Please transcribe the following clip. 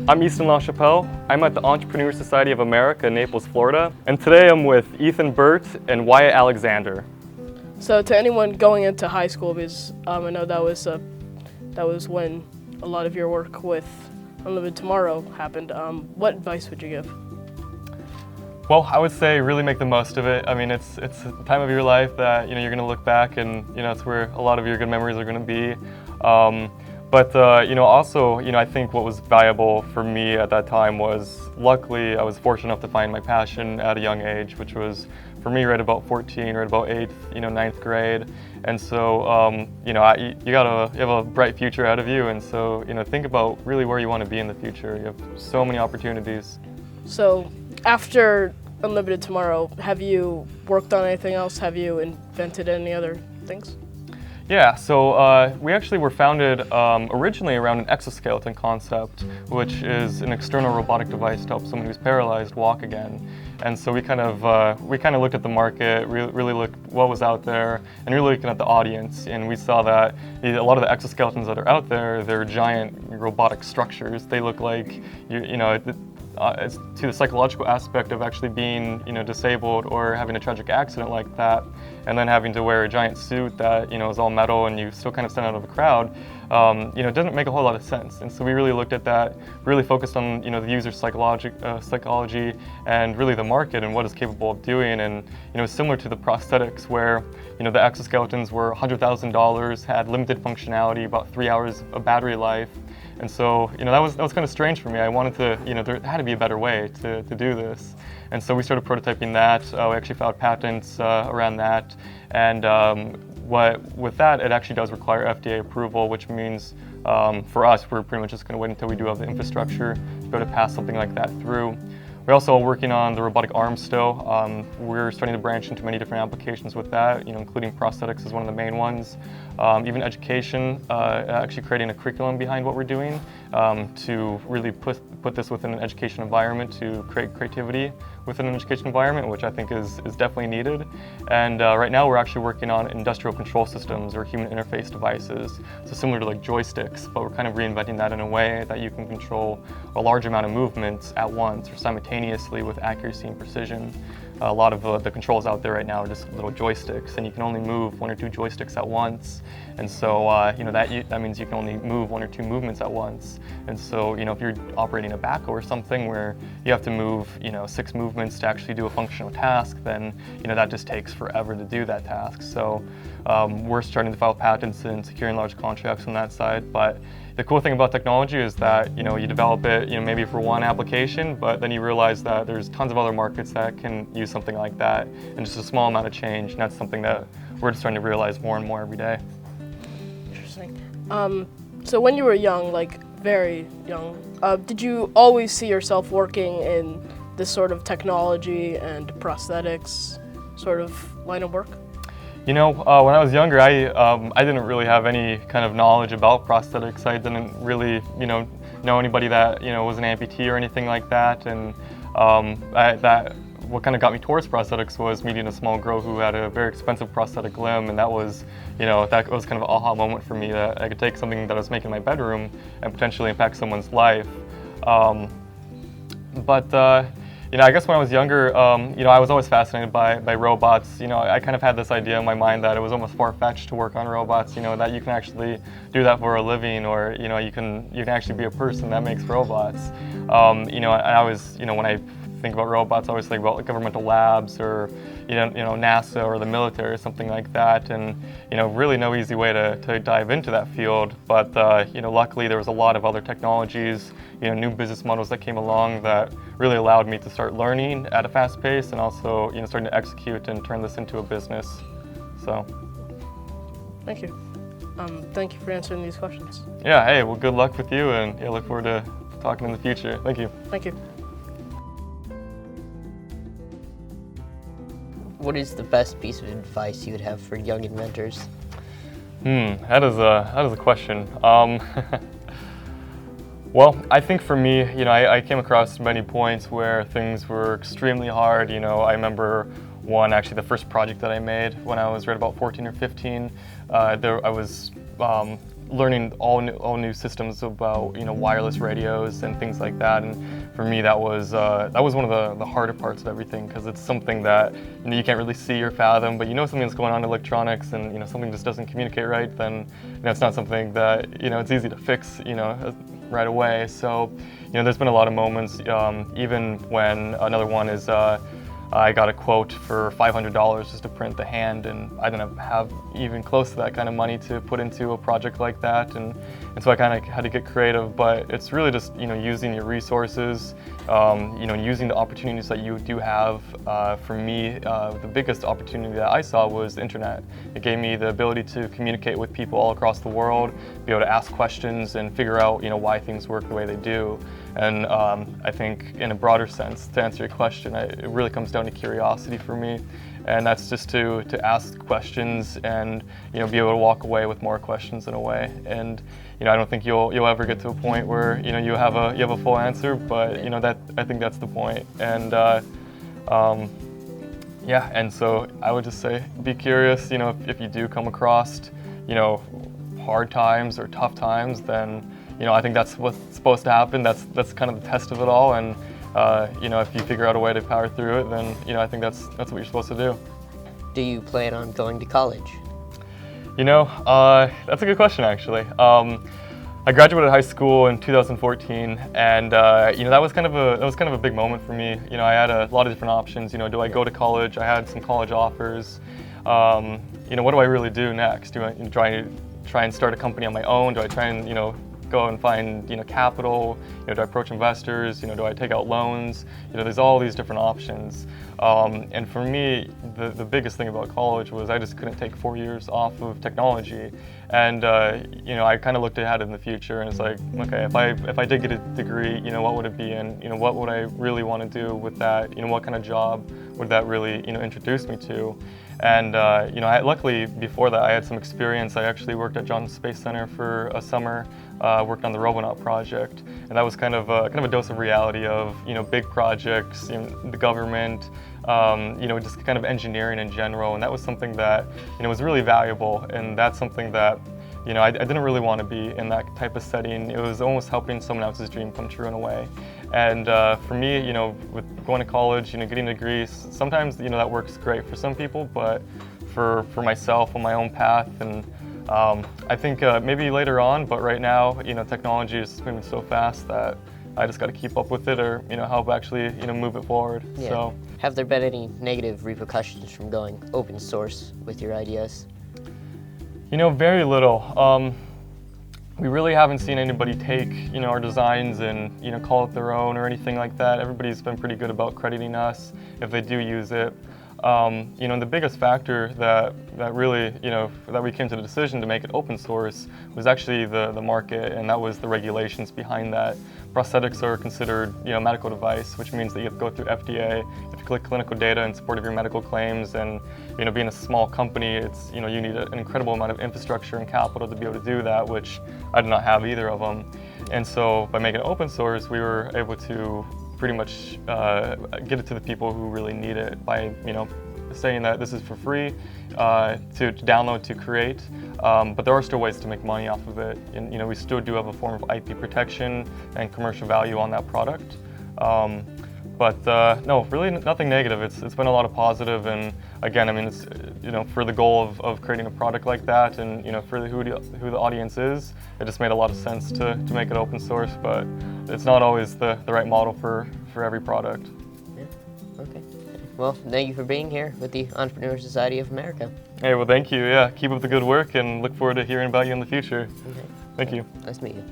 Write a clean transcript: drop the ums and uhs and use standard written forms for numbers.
I'm Easton LaChappelle. I'm at the Entrepreneur Society of America in Naples, Florida. And today I'm with Ethan Burt and Wyatt Alexander. So to anyone going into high school, because I know that was when a lot of your work with Unlimited Tomorrow happened, what advice would you give? Well, I would say really make the most of it. I mean, it's a time of your life that you're going to look back and it's where a lot of your good memories are going to be. Also, I think what was valuable for me at that time was, luckily, I was fortunate enough to find my passion at a young age, which was, for me, right about 14, right about 8th, 9th grade. And so, you have a bright future ahead of you. And so, think about really where you want to be in the future. You have so many opportunities. So, after Unlimited Tomorrow, have you worked on anything else? Have you invented any other things? Yeah, so we actually were founded originally around an exoskeleton concept, which is an external robotic device to help someone who's paralyzed walk again. And so we kind of looked at the market, really looked what was out there, and really looking at the audience. And we saw that a lot of the exoskeletons that are out there, they're giant robotic structures. They look like to the psychological aspect of actually being disabled or having a tragic accident like that, and then having to wear a giant suit that is all metal and you still kind of stand out of a crowd, it doesn't make a whole lot of sense. And so we really looked at that, really focused on the user's psychology and really the market and what it's capable of doing. And similar to the prosthetics where the exoskeletons were $100,000, had limited functionality, about 3 hours of battery life. And so, that was kind of strange for me. I wanted to, there had to be a better way to do this. And so we started prototyping that. We actually filed patents around that. And with that, it actually does require FDA approval, which means for us, we're pretty much just going to wait until we do have the infrastructure to be able to pass something like that through. We're also working on the robotic arm still. We're starting to branch into many different applications with that, including prosthetics is one of the main ones. Even education, actually creating a curriculum behind what we're doing to really put this within an education environment to create creativity within an education environment, which I think is definitely needed. And right now we're actually working on industrial control systems or human interface devices. So similar to like joysticks, but we're kind of reinventing that in a way that you can control a large amount of movements at once or simultaneously with accuracy and precision. A lot of the controls out there right now are just little joysticks, and you can only move 1 or 2 joysticks at once. And so, that means you can only move 1 or 2 movements at once. And so, if you're operating a backhoe or something where you have to move, 6 movements to actually do a functional task, then, that just takes forever to do that task. So, we're starting to file patents and securing large contracts on that side. But the cool thing about technology is that, you develop it, maybe for one application, but then you realize that there's tons of other markets that can use something like that, and just a small amount of change, and that's something that we're just starting to realize more and more every day. Interesting. So when you were young, like very young, did you always see yourself working in this sort of technology and prosthetics sort of line of work? When I was younger, I didn't really have any kind of knowledge about prosthetics. I didn't really, know anybody that, was an amputee or anything like that. And what kind of got me towards prosthetics was meeting a small girl who had a very expensive prosthetic limb, and that was, that was kind of an aha moment for me that I could take something that I was making in my bedroom and potentially impact someone's life. I guess when I was younger, I was always fascinated by robots. I kind of had this idea in my mind that it was almost far-fetched to work on robots, that you can actually do that for a living, or, you can actually be a person that makes robots. I was, when I think about robots, I always think about like governmental labs or, NASA or the military or something like that. And, really no easy way to dive into that field. But, luckily there was a lot of other technologies, new business models that came along that really allowed me to start learning at a fast pace and also, starting to execute and turn this into a business. So. Thank you. Thank you for answering these questions. Yeah, hey, well, good luck with you, and look forward to talking in the future. Thank you. Thank you. What is the best piece of advice you would have for young inventors? That is a question. Well, I think for me, I came across many points where things were extremely hard. I remember actually the first project that I made when I was right about 14 or 15. I was learning all new systems about wireless radios and things like that. And for me, that was one of the harder parts of everything, because it's something that you can't really see or fathom, but something that's going on in electronics, and something just doesn't communicate right, then it's not something that it's easy to fix right away. So there's been a lot of moments, even when another one is I got a quote for $500 just to print the hand, and I didn't have even close to that kind of money to put into a project like that, and so I kind of had to get creative. But it's really just using your resources, using the opportunities that you do have. For me, the biggest opportunity that I saw was the internet. It gave me the ability to communicate with people all across the world, be able to ask questions and figure out why things work the way they do. And I think in a broader sense, to answer your question, it really comes down to curiosity for me. And that's just to ask questions and be able to walk away with more questions in a way. And I don't think you'll ever get to a point where you have a full answer, but that I think that's the point. And yeah, and so I would just say be curious. If you do come across hard times or tough times, then I think that's what's supposed to happen. That's kind of the test of it all. And if you figure out a way to power through it, then I think that's what you're supposed to do. Do you plan on going to college? That's a good question, actually. I graduated high school in 2014, and that was kind of a big moment for me. I had a lot of different options. Do I go to college? I had some college offers. What do I really do next? Do I try and start a company on my own? Do I try and go and find capital? Do I approach investors? Do I take out loans? There's all these different options. And for me, the biggest thing about college was I just couldn't take 4 years off of technology. And I kind of looked ahead in the future, and it's like, okay, if I did get a degree, what would it be, and what would I really want to do with that? What kind of job would that really introduce me to? And luckily before that I had some experience. I actually worked at Johnson Space Center for a summer, worked on the Robonaut project, and that was kind of a dose of reality of big projects, the government, just kind of engineering in general, and that was something that was really valuable. And that's something that I didn't really want to be in that type of setting. It was almost helping someone else's dream come true in a way. And for me, with going to college, getting a degree, sometimes that works great for some people, but for myself on my own path, and I think maybe later on, but right now, technology is moving so fast that I just got to keep up with it, or help actually move it forward. Yeah. So, have there been any negative repercussions from going open source with your ideas? Very little. We really haven't seen anybody take, our designs and, call it their own or anything like that. Everybody's been pretty good about crediting us if they do use it. The biggest factor that really, that we came to the decision to make it open source was actually the market, and that was the regulations behind that. Prosthetics are considered, a medical device, which means that you have to go through FDA, you have to collect clinical data in support of your medical claims, and being a small company, it's you need an incredible amount of infrastructure and capital to be able to do that, which I did not have either of them. And so by making it open source, we were able to pretty much get it to the people who really need it by saying that this is for free to download, to create, but there are still ways to make money off of it, and we still do have a form of IP protection and commercial value on that product. But no, really nothing negative. It's been a lot of positive, and again, I mean, it's for the goal of creating a product like that, and for who the audience is, it just made a lot of sense to make it open source. But it's not always the right model for every product. Yeah. Okay. Well, thank you for being here with the Entrepreneur Society of America. Hey, well, thank you. Yeah, keep up the good work, and look forward to hearing about you in the future. Okay. Thank you. Nice to meet you.